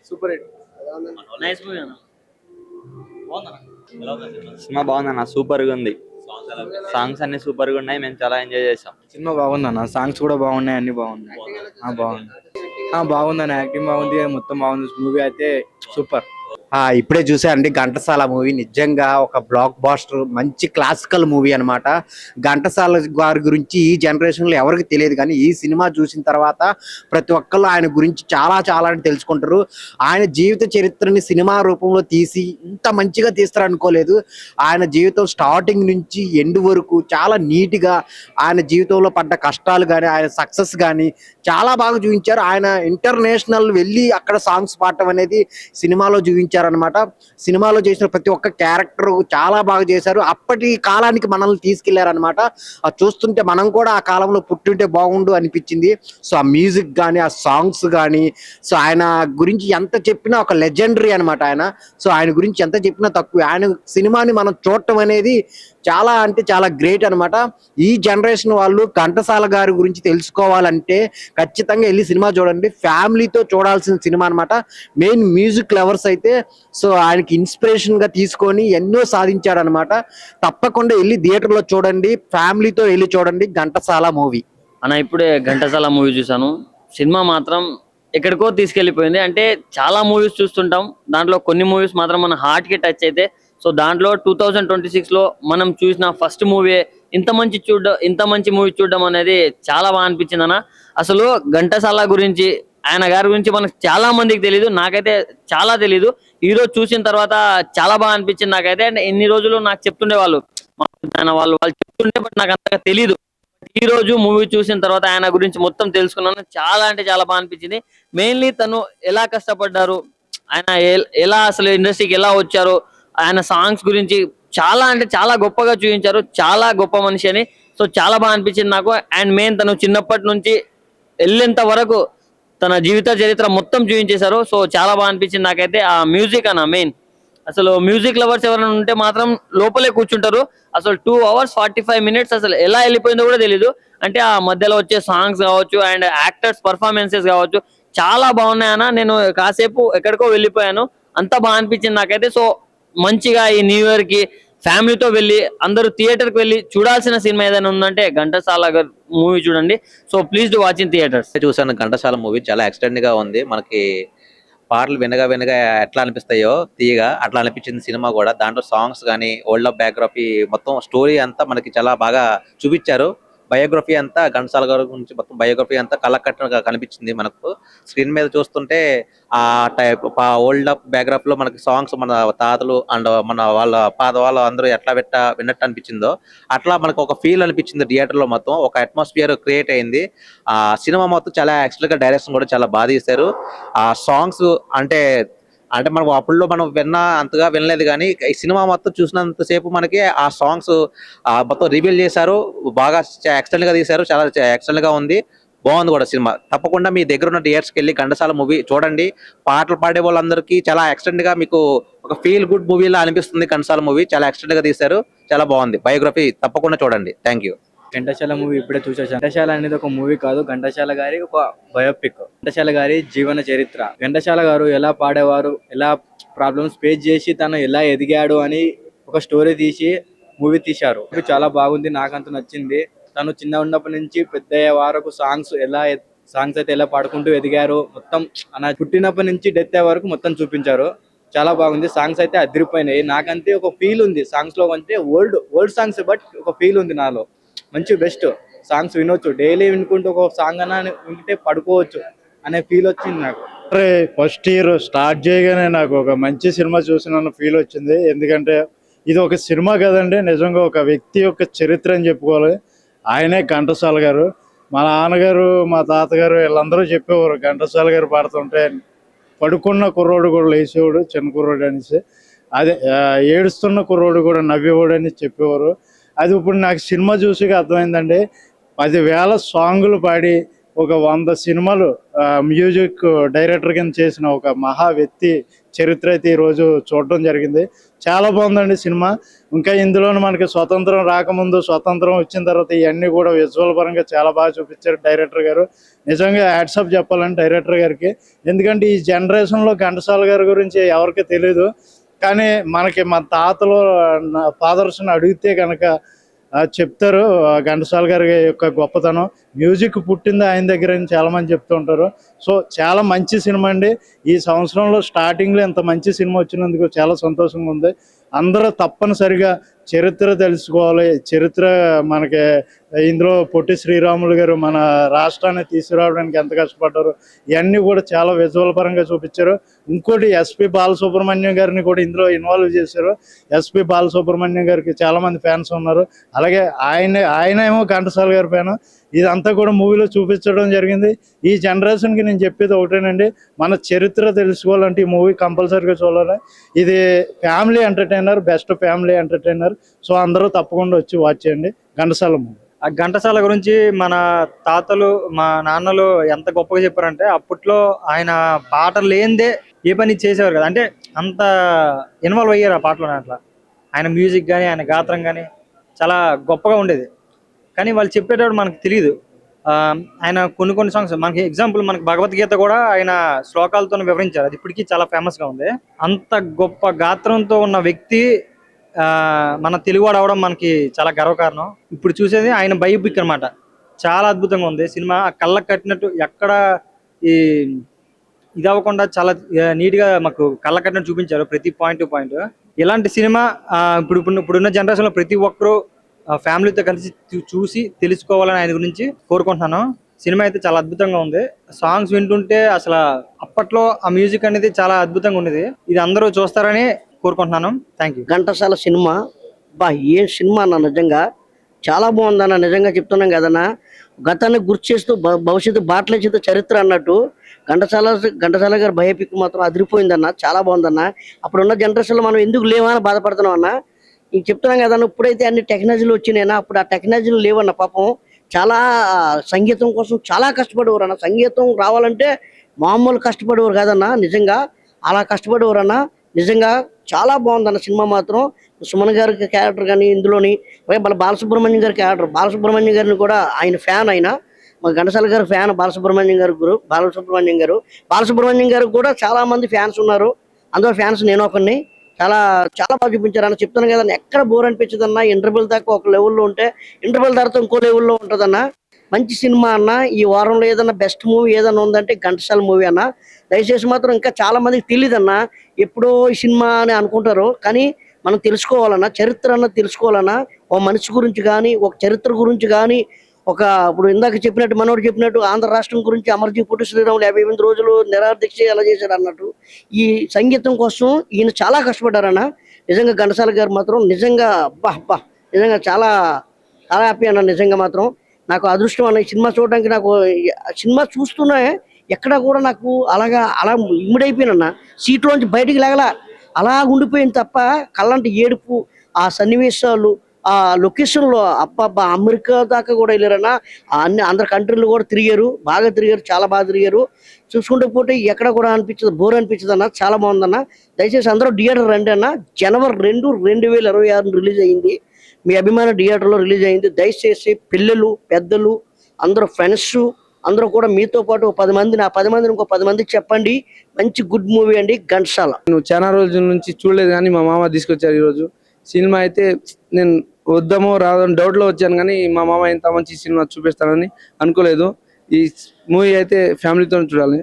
Super hit. Nice movie అన్న. Cinema బాగుందన్న, super గా ఉంది. సాంగ్స్ అన్ని సూపర్ గా ఉన్నాయి, మేము చాలా ఎంజాయ్ చేసాం. సినిమా బాగుందన్న, సాంగ్స్ కూడా బాగున్నాయి, అన్ని బాగున్నాయి. బాగుంది. బాగుందన్న, యాక్టింగ్ బాగుంది, మొత్తం బాగుంది. మూవీ అయితే సూపర్. ఇప్పుడే చూసానండి ఘంటసాల మూవీ. నిజంగా ఒక బ్లాక్ బాస్టర్, మంచి క్లాసికల్ మూవీ అన్నమాట. ఘంటసాల గారి గురించి ఈ జనరేషన్ లో ఎవరికి తెలియదు, కానీ ఈ సినిమా చూసిన తర్వాత ప్రతి ఒక్కళ్ళు ఆయన గురించి చాలా చాలా తెలుసుకుంటారు. ఆయన జీవిత చరిత్రని సినిమా రూపంలో తీసి ఇంత మంచిగా తీస్తారు అనుకోలేదు. ఆయన జీవితం స్టార్టింగ్ నుంచి ఎండ్ వరకు చాలా నీట్ గా ఆయన జీవితంలో పడ్డ కష్టాలు కానీ ఆయన సక్సెస్ కానీ చాలా బాగా చూపించారు. ఆయన ఇంటర్నేషనల్ వెళ్ళి అక్కడ సాంగ్స్ పాడటం అనేది సినిమాలో చూపించారనమాట. సినిమాలో చేసిన ప్రతి ఒక్క క్యారెక్టర్ చాలా బాగా చేశారు. అప్పటి కాలానికి మనల్ని తీసుకెళ్లారనమాట. అది చూస్తుంటే మనం కూడా ఆ కాలంలో పుట్టింటే బాగుండు అనిపించింది. సో ఆ మ్యూజిక్ కానీ ఆ సాంగ్స్ కానీ, సో ఆయన గురించి ఎంత చెప్పినా ఒక లెజెండరీ అనమాట ఆయన. సో ఆయన గురించి ఎంత చెప్పినా తక్కువ. ఆయన సినిమాని మనం చూడటం అనేది చాలా అంటే చాలా గ్రేట్ అనమాట. ఈ జనరేషన్ వాళ్ళు ఘంటసాల గారి గురించి తెలుసుకోవాలంటే ఖచ్చితంగా వెళ్ళి సినిమా చూడండి. ఫ్యామిలీతో చూడాల్సిన సినిమా అనమాట. మెయిన్ మ్యూజిక్ లవర్స్ అయితే సో ఆయనకి ఇన్స్పిరేషన్ గా తీసుకొని ఎన్నో సాధించాడు అనమాట. తప్పకుండా వెళ్ళి థియేటర్లో చూడండి, ఫ్యామిలీతో వెళ్ళి చూడండి ఘంటసాల మూవీ. అన్న ఇప్పుడే ఘంటసాల మూవీ చూసాను. సినిమా మాత్రం ఎక్కడికో తీసుకెళ్లిపోయింది. అంటే చాలా మూవీస్ చూస్తుంటాం, దాంట్లో కొన్ని మూవీస్ మాత్రం మన హార్ట్ కి టచ్ అయితే. సో దాంట్లో 2026 లో మనం చూసిన ఫస్ట్ మూవీ ఇంత మంచి మూవీ చూడడం అనేది చాలా బాగా అనిపించింది అన్న. అసలు ఘంటసాల గురించి, ఆయన గారి గురించి మనకు చాలా మందికి తెలియదు, నాకైతే చాలా తెలీదు. ఈ రోజు చూసిన తర్వాత చాలా బాగా అనిపించింది నాకైతే. అంటే ఇన్ని రోజులు నాకు చెప్తుండే వాళ్ళు చెప్తుండే, బట్ నాకు అంతగా తెలీదు. ఈ రోజు మూవీ చూసిన తర్వాత ఆయన గురించి మొత్తం తెలుసుకున్నాను. చాలా అంటే చాలా బాగా అనిపించింది. మెయిన్లీ తను ఎలా కష్టపడ్డారు, ఆయన ఎలా అసలు ఇండస్ట్రీకి ఎలా వచ్చారు, ఆయన సాంగ్స్ గురించి చాలా అంటే చాలా గొప్పగా చూపించారు. చాలా గొప్ప మనిషి అని. సో చాలా బాగా అనిపించింది నాకు. అండ్ మెయిన్ తను చిన్నప్పటి నుంచి వెళ్ళేంత వరకు తన జీవిత చరిత్ర మొత్తం చూపించేశారు. సో చాలా బాగా అనిపించింది నాకైతే. ఆ మ్యూజిక్ అన్న మెయిన్, అసలు మ్యూజిక్ లవర్స్ ఎవరైనా ఉంటే మాత్రం లోపలే కూర్చుంటారు. అసలు 2 hours 45 minutes అసలు ఎలా వెళ్ళిపోయిందో కూడా తెలీదు. అంటే ఆ మధ్యలో వచ్చే సాంగ్స్ కావచ్చు అండ్ యాక్టర్స్ పర్ఫార్మెన్సెస్ కావచ్చు చాలా బాగున్నాయి అన్న. నేను కాసేపు ఎక్కడికో వెళ్ళిపోయాను, అంతా బాగా అనిపించింది నాకైతే. సో మంచిగా ఈ న్యూ ఇయర్ కి ఫ్యామిలీతో వెళ్ళి అందరూ థియేటర్ కి వెళ్ళి చూడాల్సిన సినిమా ఏదైనా ఉందంటే ఘంటసాల మూవీ చూడండి. So please do watch in theatres. చూసాను ఘంటసాల మూవీ, చాలా ఎక్స్టెండ్ గా ఉంది. మనకి పాటలు వినగా ఎట్లా అనిపిస్తాయో తీయగా అట్లా అనిపించింది సినిమా కూడా. దాంట్లో సాంగ్స్ కానీ, వరల్డ్ ఆఫ్ బయోగ్రఫీ, మొత్తం స్టోరీ అంతా మనకి చాలా బాగా చూపించారు. బయోగ్రఫీ అంతా ఘంటసాల గారి గురించి మొత్తం బయోగ్రఫీ అంతా కళ్ళకట్టుగా కనిపించింది మనకు. స్క్రీన్ మీద చూస్తుంటే ఆ టైప్ ఓల్డ్ ఆఫ్ బయోగ్రఫీ లో మనకి సాంగ్స్ మన తాతలు అండ్ మన వాళ్ళ అందరూ ఎట్లా విన్నట్టు అనిపించిందో అట్లా మనకు ఒక ఫీల్ అనిపించింది. థియేటర్ లో మొత్తం ఒక అట్మాస్ఫియర్ క్రియేట్ అయింది. ఆ సినిమా మొత్తం చాలా యాక్చువల్ గా డైరెక్షన్ కూడా చాలా బాగా తీశారు. ఆ సాంగ్స్ అంటే మనం అప్పుల్లో మనం అంతగా వినలేదు, కానీ ఈ సినిమా మొత్తం చూసినంతసేపు మనకి ఆ సాంగ్స్ మొత్తం రివీల్ చేశారు. బాగా ఎక్సలెంట్ గా తీశారు, చాలా ఎక్సలెంట్ గా ఉంది. బాగుంది కూడా సినిమా. తప్పకుండా మీ దగ్గర ఉన్న థియేటర్స్కి వెళ్ళి ఘంటసాల మూవీ చూడండి. పాటలు పాడే వాళ్ళందరికీ చాలా ఎక్సలెంట్ గా మీకు ఒక ఫీల్ గుడ్ మూవీలా అనిపిస్తుంది. ఘంటసాల మూవీ చాలా ఎక్సలెంట్ గా తీశారు, చాలా బాగుంది. బయోగ్రఫీ తప్పకుండా చూడండి. Thank you. ఘంటసాల మూవీ ఇప్పుడే చూసేసాను. ఘంటసాల అనేది ఒక మూవీ కాదు, ఘంటసాల గారి ఒక బయోపిక్. ఘంటసాల గారి జీవన చరిత్ర. ఘంటసాల గారు ఎలా పాడేవారు, ఎలా ప్రాబ్లమ్స్ ఫేస్ చేసి తను ఎలా ఎదిగాడు అని ఒక స్టోరీ తీసి మూవీ తీశారు. చాలా బాగుంది, నాకంత నచ్చింది. తను చిన్న ఉన్నప్పటి నుంచి పెద్ద అయ్యే వరకు సాంగ్స్ అయితే ఎలా పాడుకుంటూ ఎదిగారు, మొత్తం అలా పుట్టినప్పటి నుంచి డెత్ అయ్యే వరకు మొత్తం చూపించారు. చాలా బాగుంది. సాంగ్స్ అయితే అదిరిపోయినాయి. నాకంతే ఒక ఫీల్ ఉంది సాంగ్స్ లో. అంటే ఓల్డ్ సాంగ్స్, బట్ ఒక ఫీల్ ఉంది నాలో. మంచి బెస్ట్ సాంగ్స్ వినొచ్చు, డైలీ వినుకుంటూ ఒక సాంగ్ అన్నా వింటే పడుకోవచ్చు అనే ఫీల్ వచ్చింది నాకు. ఫస్ట్ ఇయర్ స్టార్ట్ చేయగానే నాకు ఒక మంచి సినిమా చూసిన ఫీల్ వచ్చింది. ఎందుకంటే ఇది ఒక సినిమా కదండి, నిజంగా ఒక వ్యక్తి యొక్క చరిత్ర అని చెప్పుకోవాలి. ఆయనే ఘంటసాల గారు. మా నాన్నగారు, మా తాతగారు వీళ్ళందరూ చెప్పేవారు ఘంటసాల గారు పాడుతుంటే పడుకున్న కుర్రోడు కూడా లేచేవాడు, చిన్న కుర్రోడు అనేసి. అదే ఏడుస్తున్న కుర్రోడు కూడా నవ్వేవాడు అని చెప్పేవారు. అది ఇప్పుడు నాకు సినిమా చూసి అర్థమైందండి. 10,000 సాంగులు పాడి ఒక 100 సినిమాలు మ్యూజిక్ డైరెక్టర్ కింద చేసిన ఒక మహా వ్యక్తి చరిత్ర అయితే ఈరోజు చూడడం జరిగింది. చాలా బాగుందండి సినిమా. ఇంకా ఇందులోనే మనకి స్వతంత్రం రాకముందు, స్వతంత్రం వచ్చిన తర్వాత ఇవన్నీ కూడా విజువల్ పరంగా చాలా బాగా చూపించారు డైరెక్టర్ గారు. నిజంగా హ్యాట్సాప్ చెప్పాలండి డైరెక్టర్ గారికి. ఎందుకంటే ఈ జనరేషన్లో ఘంటసాల గారి గురించి ఎవరికి తెలియదు. కానీ మనకి మన తాతలు ఫాదర్స్ని అడిగితే కనుక చెప్తారు ఘంటసాల గారి యొక్క గొప్పతనం. మ్యూజిక్ పుట్టింది ఆయన దగ్గర అని చాలా మంది చెప్తూ ఉంటారు. సో చాలా మంచి సినిమా అండి. ఈ సంవత్సరంలో స్టార్టింగ్లో ఇంత మంచి సినిమా వచ్చినందుకు చాలా సంతోషంగా ఉంది. అందరూ తప్పనిసరిగా చరిత్ర తెలుసుకోవాలి. చరిత్ర మనకి ఇందులో పొట్టి శ్రీరాములు గారు మన రాష్ట్రాన్ని తీసుకురావడానికి ఎంత కష్టపడ్డారు ఇవన్నీ కూడా చాలా విజువల్ పరంగా చూపించారు. ఇంకోటి ఎస్పి బాలసుబ్రహ్మణ్యం గారిని కూడా ఇందులో ఇన్వాల్వ్ చేశారు. ఎస్పి బాలసుబ్రహ్మణ్యం గారికి చాలా మంది ఫ్యాన్స్ ఉన్నారు. అలాగే ఆయన ఏమో ఘంటసాల గారి ఫ్యాన్. ఇదంతా కూడా మూవీలో చూపించడం జరిగింది. ఈ జనరేషన్కి నేను చెప్పేది ఒకటేనండి, మన చరిత్ర తెలుసుకోవాలంటే ఈ మూవీ కంపల్సరీగా చూడాలి. ఇది family entertainer, best family entertainer. So అందరూ తప్పకుండా వచ్చి వాచ్ చేయండి ఘంటసాల మూవీ. ఆ ఘంటసాల గురించి మన తాతలు మా నాన్నలు ఎంత గొప్పగా చెప్పారంటే, అప్పట్లో ఆయన పాటలు లేనిదే ఏ పని చేసేవారు కదా, అంటే అంత ఇన్వాల్వ్ అయ్యారు ఆ పాటలో. అట్లా ఆయన మ్యూజిక్ కానీ ఆయన గాత్రం కానీ చాలా గొప్పగా ఉండేది. కానీ వాళ్ళు చెప్పేటప్పుడు మనకు తెలియదు. ఆయన కొన్ని సాంగ్స్ మనకి ఎగ్జాంపుల్, మనకి భగవద్గీత కూడా ఆయన శ్లోకాలతో వివరించారు. అది ఇప్పటికీ చాలా ఫేమస్గా ఉంది. అంత గొప్ప గాత్రంతో ఉన్న వ్యక్తి మన తెలుగువాడు అవడం మనకి చాలా గర్వకారణం. ఇప్పుడు చూసేది ఆయన బయోపిక్ అనమాట. చాలా అద్భుతంగా ఉంది సినిమా. కళ్ళకు కట్టినట్టు ఎక్కడ ఇది అవ్వకుండా చాలా నీట్గా మాకు కళ్ళకు కట్టినట్టు చూపించారు ప్రతి పాయింట్ టు పాయింట్. ఇలాంటి సినిమా ఇప్పుడున్న జనరేషన్లో ప్రతి ఒక్కరూ ఫ్యామిలీతో కలిసి చూసి తెలుసుకోవాలని ఆయన గురించి కోరుకుంటున్నాను. సినిమా అయితే చాలా అద్భుతంగా ఉంది. సాంగ్స్ వింటుంటే అసలు అప్పట్లో ఆ మ్యూజిక్ అనేది చాలా అద్భుతంగా ఉండేది. ఇది అందరూ చూస్తారని కోరుకుంటున్నాను. Thank you. ఘంటసాల సినిమా ఏం సినిమా అన్న, నిజంగా చాలా బాగుందన్న. నిజంగా చెప్తున్నాం కదన్నా, గతాన్ని గుర్తు చేస్తూ భవిష్యత్తు బాటలేచేత చరిత్ర అన్నట్టు ఘంటసాల గారి బయోపిక్ మాత్రం అదిరిపోయిందన్న. చాలా బాగుందన్న. అప్పుడున్న జనరేషన్లో మనం ఎందుకు లేవా అని బాధపడుతున్నాం అన్న. ఇంక చెప్తున్నాం కదన్న, ఇప్పుడైతే అన్ని టెక్నాలజీలు వచ్చినాయినా, అప్పుడు ఆ టెక్నాలజీలు లేవన్న. పాపం చాలా సంగీతం కోసం చాలా కష్టపడేవారు అన్న. సంగీతం రావాలంటే మామూలు కష్టపడేవారు కాదన్న. నిజంగా అలా కష్టపడేవారు అన్న. నిజంగా చాలా బాగుందన్న సినిమా మాత్రం. సుమన్ గారి క్యారెక్టర్ కానీ ఇందులోని బాలసుబ్రహ్మణ్యం గారి క్యారెక్టర్, బాలసుబ్రహ్మణ్యం గారిని కూడా ఆయన ఫ్యాన్. ఆయన మా ఘంటసాల గారి ఫ్యాన్ బాలసుబ్రహ్మణ్యం గారికి కూడా చాలా మంది ఫ్యాన్స్ ఉన్నారు. అందులో ఫ్యాన్స్ నేను ఒకరిని. చాలా చాలా బాగా చూపించారు అన్న. చెప్తాను కదన్న, ఎక్కడ బోర్ అనిపించదు అన్న. ఇంటర్వెల్ దాకా ఒక లెవెల్లో ఉంటే ఇంటర్వెల్ తర్వాత ఇంకో లెవెల్లో ఉంటుందన్న. మంచి సినిమా అన్న. ఈ వారంలో ఏదన్నా బెస్ట్ మూవీ ఏదన్నా ఉందంటే ఘంటసాల మూవీ అన్న. దయచేసి మాత్రం ఇంకా చాలా మందికి తెలియదన్న, ఎప్పుడో ఈ సినిమా అని అనుకుంటారు. కానీ మనం తెలుసుకోవాలన్నా, చరిత్ర అన్నది తెలుసుకోవాలన్నా. ఒక మనిషి గురించి కానీ, ఒక చరిత్ర గురించి కానీ, ఇప్పుడు ఇందాక చెప్పినట్టు మనోడు చెప్పినట్టు ఆంధ్ర రాష్ట్రం గురించి అమర్జీ పొట్టి శ్రీరాములు 58 రోజులు నిరాదీక్ష ఎలా చేశారు అన్నట్టు ఈ సంగీతం కోసం ఈయన చాలా కష్టపడ్డారన్న. నిజంగా ఘంటసాల గారు మాత్రం నిజంగా నిజంగా చాలా చాలా హ్యాపీ అన్న. నిజంగా మాత్రం నాకు అదృష్టం అన్న. ఈ సినిమా చూడడానికి నాకు సినిమా చూస్తూనే ఎక్కడ కూడా నాకు అలా ఇమిడైపోయినన్న. సీట్లోంచి బయటికి లేగలా, అలా ఉండిపోయింది తప్ప కళ్ళంటి ఏడుపు. ఆ సన్నివేశాలు, ఆ లొకేషన్లో అబ్బా అమెరికా దాకా కూడా వెళ్ళారన్న. అన్ని అందరు కంట్రీలు కూడా తిరిగారు, బాగా తిరిగారు, చాలా బాగా తిరిగారు. చూసుకుంటూ పోతే ఎక్కడ కూడా బోర్ అనిపించదు అన్న. చాలా బాగుందన్న. దయచేసి అందరూ థియేటర్ రండి అన్న. జనవరి 2, 2026 రిలీజ్ అయింది. మీ అభిమాన థియేటర్లో రిలీజ్ అయింది. దయచేసి పిల్లలు, పెద్దలు, అందరూ ఫ్రెండ్స్ అందరూ కూడా మీతో పాటు 10 మందిని, ఆ 10 మందిని ఇంకో 10 మందికి చెప్పండి. మంచి గుడ్ మూవీ అండి ఘంటసాల. నేను చాలా రోజుల నుంచి చూడలేదు, కానీ మా మామ తీసుకొచ్చారు ఈరోజు. సినిమా అయితే నేను వద్దామో రాదని డౌట్లో వచ్చాను, కానీ మా మామ ఇంత మంచి సినిమా చూపిస్తానని అనుకోలేదు. ఈ మూవీ అయితే ఫ్యామిలీతో చూడాలి.